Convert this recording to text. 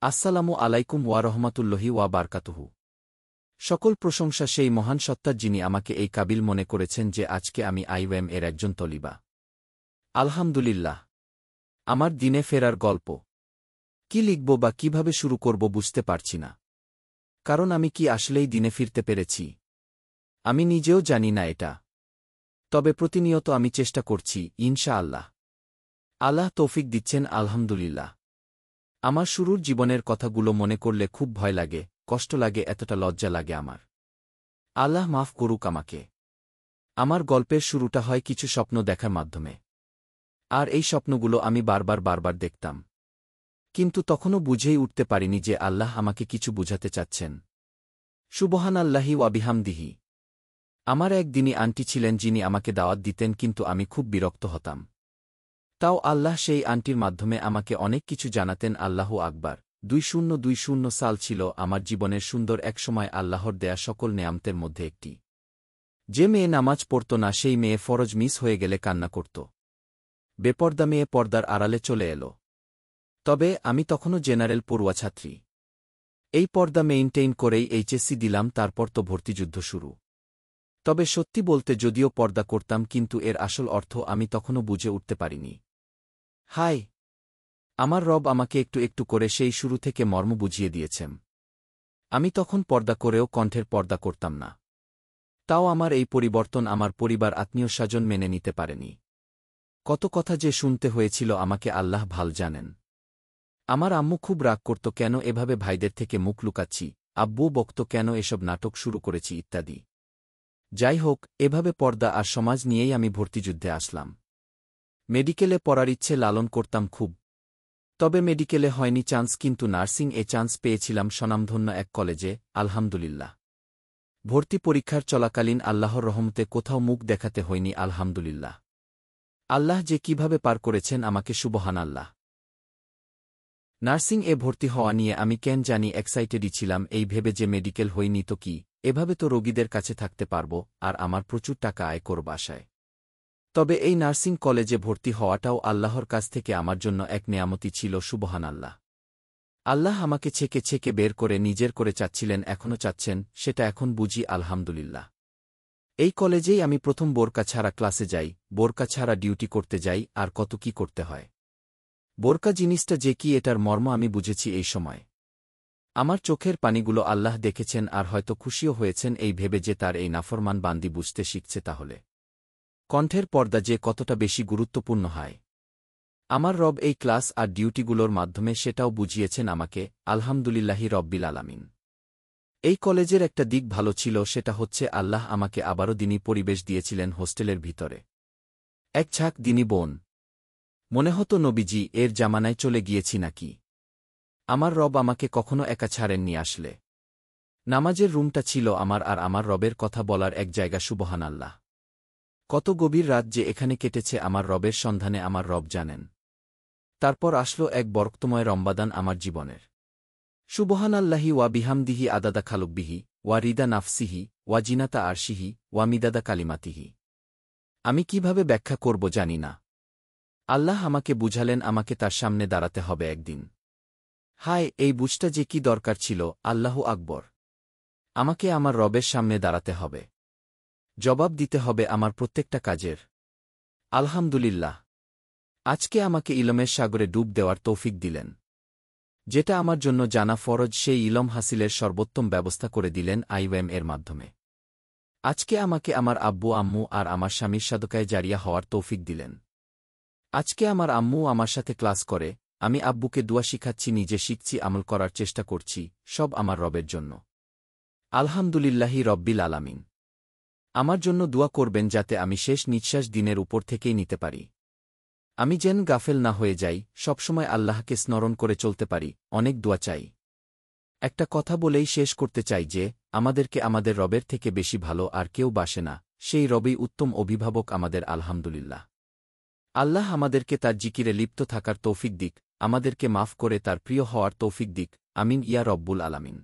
আসসালামু আলাইকুম ওয়া রহমাতুল্লাহি ওয়া বারকাতুহু। সকল প্রশংসা সেই মহান সত্তার যিনি আমাকে এই কাবিল মনে করেছেন যে আজকে আমি আইওএম এর একজন তলিবা। আলহামদুলিল্লাহ। আমার দিনে ফেরার গল্প কি লিখব বা কিভাবে শুরু করব বুঝতে পারছি না। কারণ আমি কি আসলেই দিনে ফিরতে পেরেছি? আমি নিজেও জানি না এটা। তবে প্রতিনিয়ত আমি চেষ্টা করছি, ইনশাআল্লাহ। আল্লাহ তৌফিক দিচ্ছেন, আলহামদুলিল্লাহ। আমার শুরুর জীবনের কথাগুলো মনে করলে খুব ভয় লাগে, কষ্ট লাগে, এতটা লজ্জা লাগে আমার। আল্লাহ মাফ করুক আমাকে। আমার গল্পের শুরুটা হয় কিছু স্বপ্ন দেখার মাধ্যমে। আর এই স্বপ্নগুলো আমি বারবার দেখতাম। কিন্তু তখনও বুঝেই উঠতে পারিনি যে আল্লাহ আমাকে কিছু বুঝাতে চাচ্ছেন। সুবহানাল্লাহি ওয়া বিহামদিহি। আমার একদিনই আন্টি ছিলেন যিনি আমাকে দাওয়াত দিতেন, কিন্তু আমি খুব বিরক্ত হতাম। তাও আল্লাহ সেই আন্টির মাধ্যমে আমাকে অনেক কিছু জানাতেন। আল্লাহু আকবার। 2020 সাল ছিল আমার জীবনের সুন্দর এক সময়, আল্লাহর দেয়া সকল নেয়ামতের মধ্যে একটি। যে মেয়ে নামাজ পড়ত না, সেই মেয়ে ফরজ মিস হয়ে গেলে কান্না করত। বেপর্দা মেয়ে পর্দার আড়ালে চলে এল। তবে আমি তখনও জেনারেল পড়ুয়া ছাত্রী। এই পর্দা মেইনটেইন করেই এইচএসসি দিলাম, তারপর তো ভর্তিযুদ্ধ শুরু। তবে সত্যি বলতে যদিও পর্দা করতাম, কিন্তু এর আসল অর্থ আমি তখনও বুঝে উঠতে পারিনি। হায়, আমার রব আমাকে একটু একটু করে সেই শুরু থেকে মর্ম বুঝিয়ে দিয়েছেন। আমি তখন পর্দা করেও কণ্ঠের পর্দা করতাম না। তাও আমার এই পরিবর্তন আমার পরিবার, আত্মীয় স্বজন মেনে নিতে পারেনি। কত কথা যে শুনতে হয়েছিল আমাকে আল্লাহ ভাল জানেন। আমার আম্মু খুব রাগ করত, কেন এভাবে ভাইদের থেকে মুখ লুকাচ্ছি, আব্বু বকত কেন এসব নাটক শুরু করেছি ইত্যাদি। যাই হোক, এভাবে পর্দা আর সমাজ নিয়েই আমি ভর্তিযুদ্ধে আসলাম। মেডিকেলে পড়ার ইচ্ছে লালন করতাম খুব। তবে মেডিকেলে হয়নি চান্স, কিন্তু নার্সিং এ চান্স পেয়েছিলাম স্বনামধন্য এক কলেজে, আলহামদুলিল্লাহ। ভর্তি পরীক্ষার চলাকালীন আল্লাহর রহমতে কোথাও মুখ দেখাতে হয়নি, আলহামদুলিল্লাহ। আল্লাহ যে কিভাবে পার করেছেন আমাকে, সুবহানাল্লাহ। নার্সিং এ ভর্তি হওয়া নিয়ে আমি কেন জানি এক্সাইটেডই ছিলাম, এই ভেবে যে মেডিকেল হইনি তো কি, এভাবে তো রোগীদের কাছে থাকতে পারব আর আমার প্রচুর টাকা আয় করব আশায়। তবে এই নার্সিং কলেজে ভর্তি হওয়াটাও আল্লাহর কাছ থেকে আমার জন্য এক নেয়ামতি ছিল, সুবহানাল্লাহ। আল্লাহ আমাকে ছেকে ছেকে বের করে নিজের করে চাচ্ছিলেন, এখনও চাচ্ছেন, সেটা এখন বুঝি, আলহামদুলিল্লাহ। এই কলেজেই আমি প্রথম বোরকা ছাড়া ক্লাসে যাই, বোরকা ছাড়া ডিউটি করতে যাই, আর কত কি করতে হয়। বোরকা জিনিসটা যে কি, এটার মর্ম আমি বুঝেছি এই সময়। আমার চোখের পানিগুলো আল্লাহ দেখেছেন, আর হয়তো খুশিও হয়েছেন এই ভেবে যে তার এই নাফরমান বান্দি বুঝতে শিখছে তাহলে কণ্ঠের পর্দা যে কতটা বেশি গুরুত্বপূর্ণ হয়। আমার রব এই ক্লাস আর ডিউটিগুলোর মাধ্যমে সেটাও বুঝিয়েছেন আমাকে, আলহামদুলিল্লাহি রব্বিল আলামিন। এই কলেজের একটা দিক ভালো ছিল, সেটা হচ্ছে আল্লাহ আমাকে আবারও দিনী পরিবেশ দিয়েছিলেন হোস্টেলের ভিতরে। এক ঝাঁক দিনী বোন। মনে হতো নবীজি এর জামানায় চলে গিয়েছি নাকি। আমার রব আমাকে কখনো একা ছাড়েননি আসলে। নামাজের রুমটা ছিল আমার আর আমার রবের কথা বলার এক জায়গা, সুবহানাল্লাহ। কত গভীর রাত যে এখানে কেটেছে আমার রবের সন্ধানে আমার রব জানেন। তারপর আসলো এক বরকতময় রমবাদান আমার জীবনের। সুবহানাল্লাহি ওয়া বিহামদিহি আদাদা খালুকবিহি, ওয়া রিদা নাফসিহি, ওয়া জিনাতা আরশিহি, ওয়া মিদাদা কালিমাতিহি। আমি কিভাবে ব্যাখ্যা করব জানি না। আল্লাহ আমাকে বুঝালেন আমাকে তার সামনে দাঁড়াতে হবে একদিন। হায়, এই বুঝটা যে কি দরকার ছিল, আল্লাহু আকবর। আমাকে আমার রবের সামনে দাঁড়াতে হবে। জবাব দিতে হবে আমার প্রত্যেকটা কাজের। আলহামদুলিল্লাহ। আজকে আমাকে ইলমের সাগরে ডুব দেওয়ার তৌফিক দিলেন। যেটা আমার জন্য জানা ফরজ, সেই ইলম হাসিলের সর্বোত্তম ব্যবস্থা করে দিলেন আইওএম এর মাধ্যমে। আজকে আমাকে আমার আব্বু আম্মু আর আমার স্বামীর সাদকায়ে জারিয়া হওয়ার তৌফিক দিলেন। আজকে আমার আম্মু আমার সাথে ক্লাস করে, আমি আব্বুকে দুয়া শিখাচ্ছি, নিজে শিখছি, আমল করার চেষ্টা করছি, সব আমার রবের জন্য। আলহামদুলিল্লাহি রব্বিল আলামিন। আমার জন্য দুয়া করবেন যাতে আমি শেষ নিঃশ্বাস দিনের উপর থেকেই নিতে পারি। আমি যেন গাফেল না হয়ে যাই, সবসময় আল্লাহকে স্মরণ করে চলতে পারি। অনেক দোয়া চাই। একটা কথা বলেই শেষ করতে চাই যে আমাদেরকে আমাদের রবের থেকে বেশি ভালো আর কেউ বাসে না, সেই রবেই উত্তম অভিভাবক আমাদের, আলহামদুলিল্লাহ। আল্লাহ আমাদেরকে তার জিকিরে লিপ্ত থাকার তৌফিক দিক, আমাদেরকে মাফ করে তার প্রিয় হওয়ার তৌফিক দিক, আমিন ইয়া রব্বুল আলামিন।